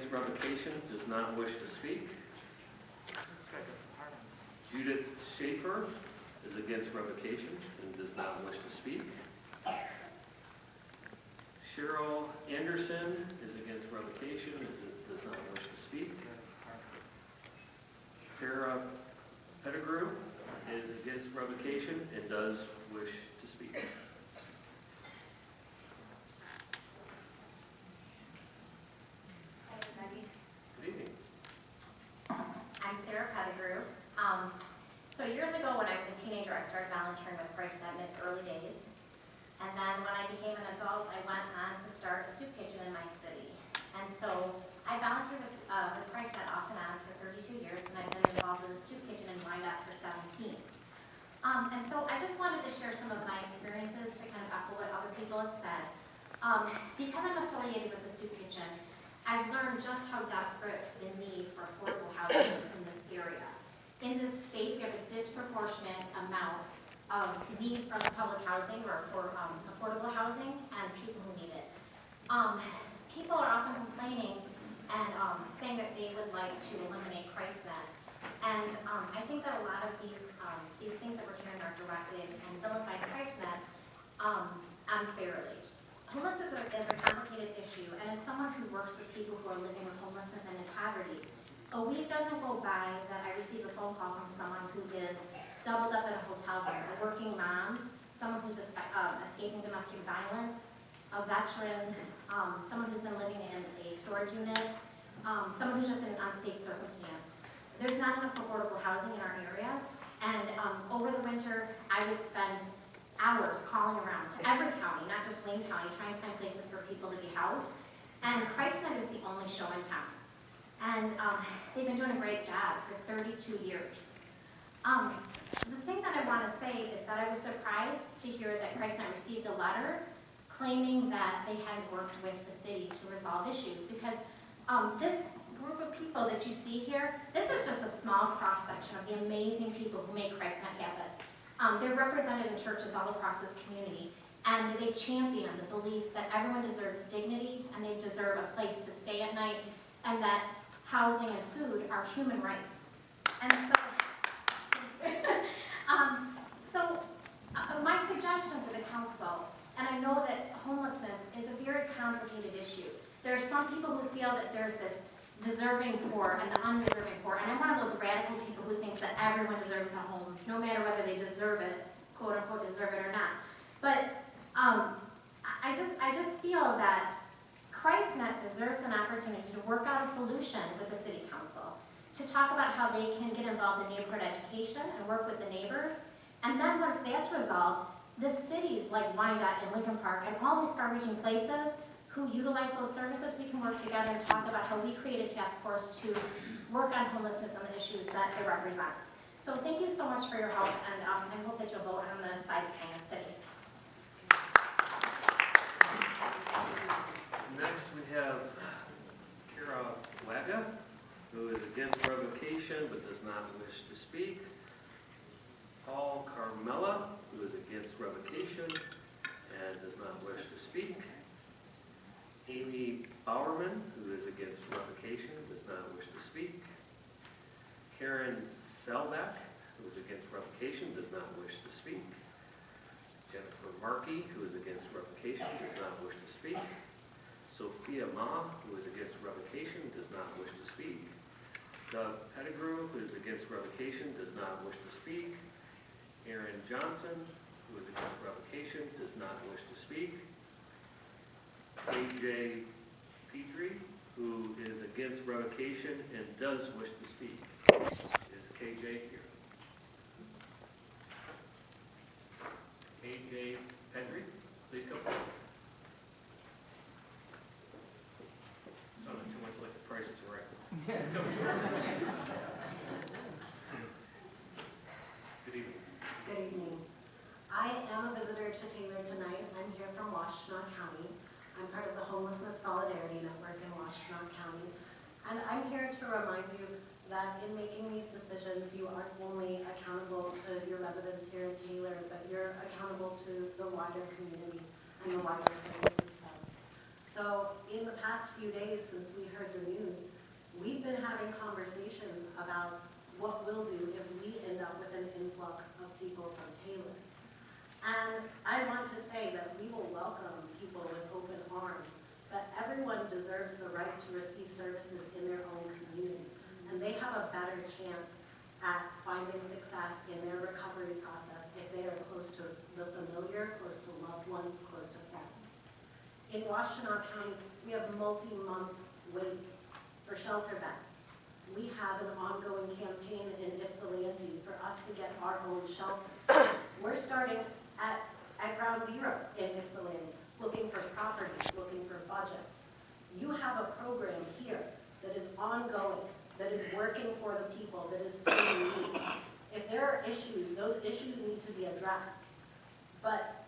against revocation, does not wish to speak. Judith Schaefer is against revocation and does not wish to speak. Cheryl Anderson is against revocation and does not wish to speak. Sarah Pettigrew is against revocation and does wish to speak. Hi, everybody. Good evening. I'm Sarah Pettigrew. So years ago when I was a teenager, I started volunteering with ChristNet in its early days. And then when I became an adult, I went on to start a soup kitchen in my city. And so I volunteered with ChristNet off and on for 32 years, and I've been involved with the soup kitchen in Wyandotte for 17. And so I just wanted to share some of my experiences to kind of echo what other people have said. Because I'm affiliated with the soup kitchen, I've learned just how desperate the need for affordable housing is in this area. In this state, we have a disproportionate amount of need for public housing or for affordable housing and people who need it. People are often complaining and saying that they would like to eliminate ChristNet. And I think that a lot of these things that we're hearing are directed and vilified ChristNet unfairly. Homelessness is a complicated issue, and as someone who works with people who are living with homelessness and in poverty, a week doesn't go by that I receive a phone call from someone who is doubled up in a hotel room, a working mom, someone who's escaping domestic violence, a veteran, someone who's been living in a storage unit, someone who's just in an unsafe circumstance. There's not enough affordable housing in our area, and over the winter, I would spend hours calling around to every county, not just Wayne County, trying to find places for people to be housed. And ChristNet is the only show in town. And they've been doing a great job for 32 years. The thing that I want to say is that I was surprised to hear that ChristNet received a letter claiming that they had worked with the city to resolve issues, because this group of people that you see here, this is just a small cross-section of the amazing people who make ChristNet happen. They're represented in churches all across this community, and they champion the belief that everyone deserves dignity and they deserve a place to stay at night, and that housing and food are human rights. And so, my suggestion to the council, and I know that homelessness is a very complicated issue. There are some people who feel that there's this deserving poor and the undeserving poor, and I'm one of those radical people who thinks that everyone deserves a home, no matter whether they deserve it, quote unquote, deserve it or not. But I just feel that ChristNet deserves an opportunity to work out a solution with the city council, to talk about how they can get involved in neighborhood education and work with the neighbors. And then once that's resolved, the cities like Wyandotte and Lincoln Park and all these far-reaching places who utilize those services, we can work together and talk about how we create a task force to work on homelessness and the issues that it represents. So thank you so much for your help, and I hope that you'll vote on the side of kindness today. Next, we have Kara Waga, who is against revocation but does not wish to speak. Paul Carmella, who is against revocation and does not wish to speak. Amy Bowerman, who is against revocation, does not wish to speak. Karen Selbach, who is against revocation, does not wish to speak. Jennifer Markey, who is against revocation, does not wish to speak. Sophia Ma, who is against revocation, does not wish to speak. Doug Pettigrew, who is against revocation, does not wish to speak. Aaron Johnson, who is against revocation, does not wish to speak. KJ Petrie, who is against revocation and does wish to speak. Is KJ here? KJ Petrie, please come forward. Sounded too much like the Price is Right. Good evening. Good evening. I am a visitor to Taylor tonight. I'm here from Washtenaw County. I'm part of the Homelessness Solidarity Network in Washtenaw County. And I'm here to remind you that in making these decisions, you aren't only accountable to your residents here in Taylor, but you're accountable to the wider community and the wider city system. So in the past few days since we heard the news, we've been having conversations about what we'll do if we end up with an influx of people from Taylor. And I want to say that we will welcome people with open arms, but everyone deserves the right to receive services in their own community. And they have a better chance at finding success in their recovery process if they are close to the familiar, close to loved ones, close to friends. In Washtenaw County, we have multi-month waits for shelter beds. We have an ongoing campaign in Ypsilanti for us to get our own shelter. We're starting at ground zero in Ypsilanti, looking for properties, looking for budgets. You have a program here that is ongoing, that is working for the people, that is serving needs. If there are issues, those issues need to be addressed. But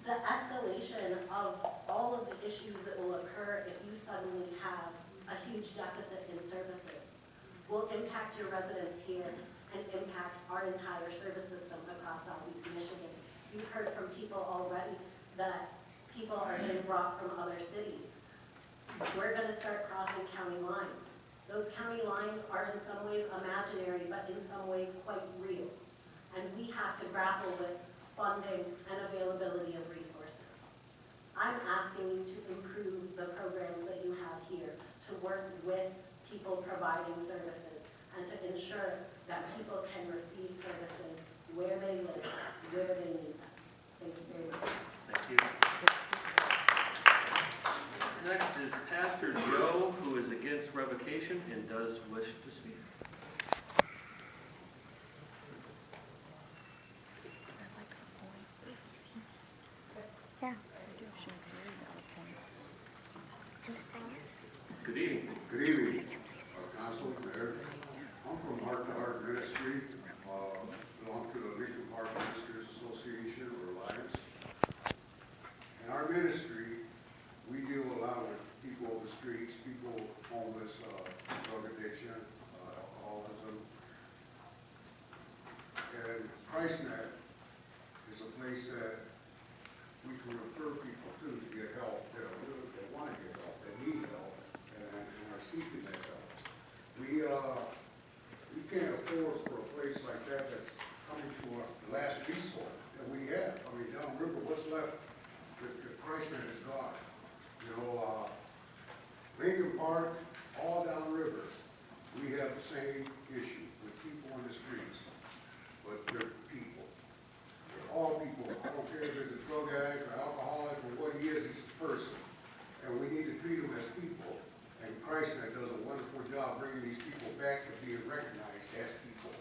the escalation of all of the issues that will occur if you suddenly have a huge deficit in services will impact your residents here and impact our entire service system across Southeast Michigan. You've heard from people already that people are getting brought from other cities. We're going to start crossing county lines. Those county lines are in some ways imaginary, but in some ways quite real. And we have to grapple with funding and availability of resources. I'm asking you to improve the programs that you have here, to work with people providing services, and to ensure that people can receive services where they live, where they need them. Thank you very much. Thank you. Next is Pastor Joe, who is against revocation and does wish to speak. Yeah. Good evening. Good evening, Council, Mayor. I'm from Heart to Heart Ministry, belong to the Lincoln Park Ministers Association, or Alliance. In our ministry, we deal a lot with people on the streets, people homeless, drug addiction, alcoholism. And ChristNet is a place that we can refer people to get help. They want to get help, they need help, and are seeking that help. We can't afford for a place like that that's coming to our last resort that we have. I mean, downriver, what's left? The ChristNet is gone. You know, Lincoln Park, all downriver, we have the same issue with people on the streets, but they're people. They're all people. I don't care if they're a drug addict or alcoholic or what he is, he's a person. And we need to treat them as people. And ChristNet does a wonderful job bringing these people back to being recognized as people.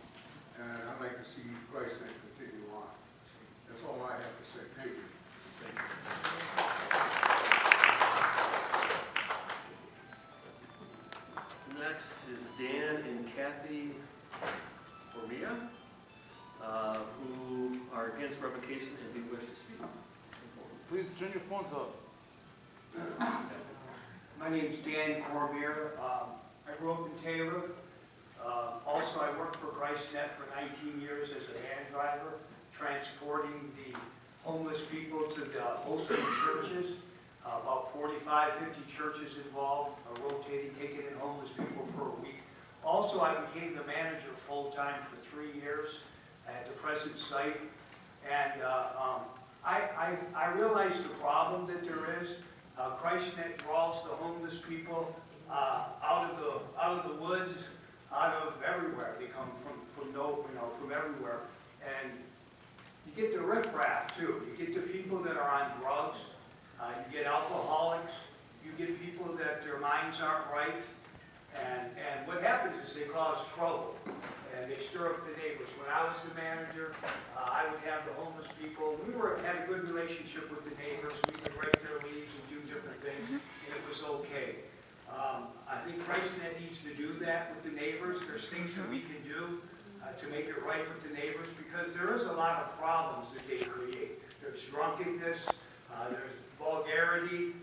And I'd like to see ChristNet continue on. That's all I have to say. Thank you. Thank you. Next is Dan and Kathy Formia, who are against revocation and do wish to speak. Please turn your phones up. My name is Dan Cormier. I grew up in Taylor. Also, I worked for ChristNet for 19 years as a van driver, transporting the homeless people to most of the churches. About 45, 50 churches involved, rotating, taking in homeless people for a week. Also, I became the manager full-time for 3 years at the present site. And I realized the problem that there is. ChristNet draws the homeless people out of the woods, out of everywhere. They come from everywhere. And you get the riffraff too. You get the people that are on drugs. You get alcoholics. You get people that their minds aren't right. And what happens is they cause trouble. And they stir up the neighbors. When I was the manager, I would have the homeless people. We had a good relationship with the neighbors. We could rake their leaves and do different things, and it was okay. I think ChristNet needs to do that with the neighbors. There's things that we can do to make it right with the neighbors, because there is a lot of problems that they create. There's drunkenness, there's vulgarity,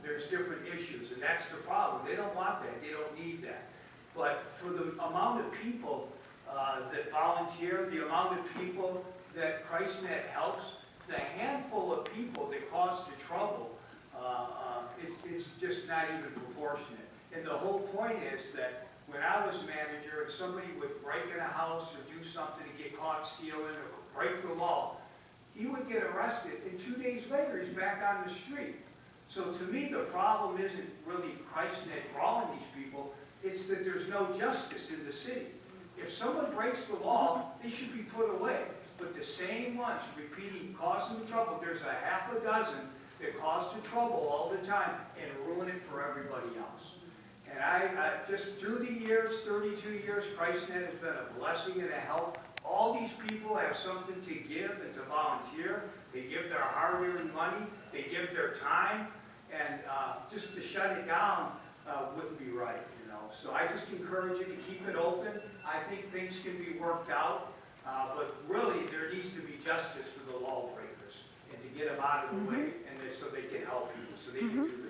there's different issues, and that's the problem. They don't want that. They don't need that. But for the amount of people that volunteer, the amount of people that ChristNet helps, the handful of people that cause the trouble, It's just not even proportionate. And the whole point is that when I was manager and somebody would break in a house or do something to get caught stealing or break the law, he would get arrested, and 2 days later, he's back on the street. So to me, the problem isn't really ChristNet brawling these people, it's that there's no justice in the city. If someone breaks the law, they should be put away. But the same ones repeating, causing the trouble, there's a half a dozen that cause the trouble all the time and ruin it for everybody else. And I just through the years, 32 years, ChristNet has been a blessing and a help. All these people have something to give and to volunteer. They give their hard-earned money, they give their time, and just to shut it down wouldn't be right, you know. So I just encourage you to keep it open. I think things can be worked out, but really there needs to be justice for the lawbreakers and to get them out of the way, and so they can help people, so they can do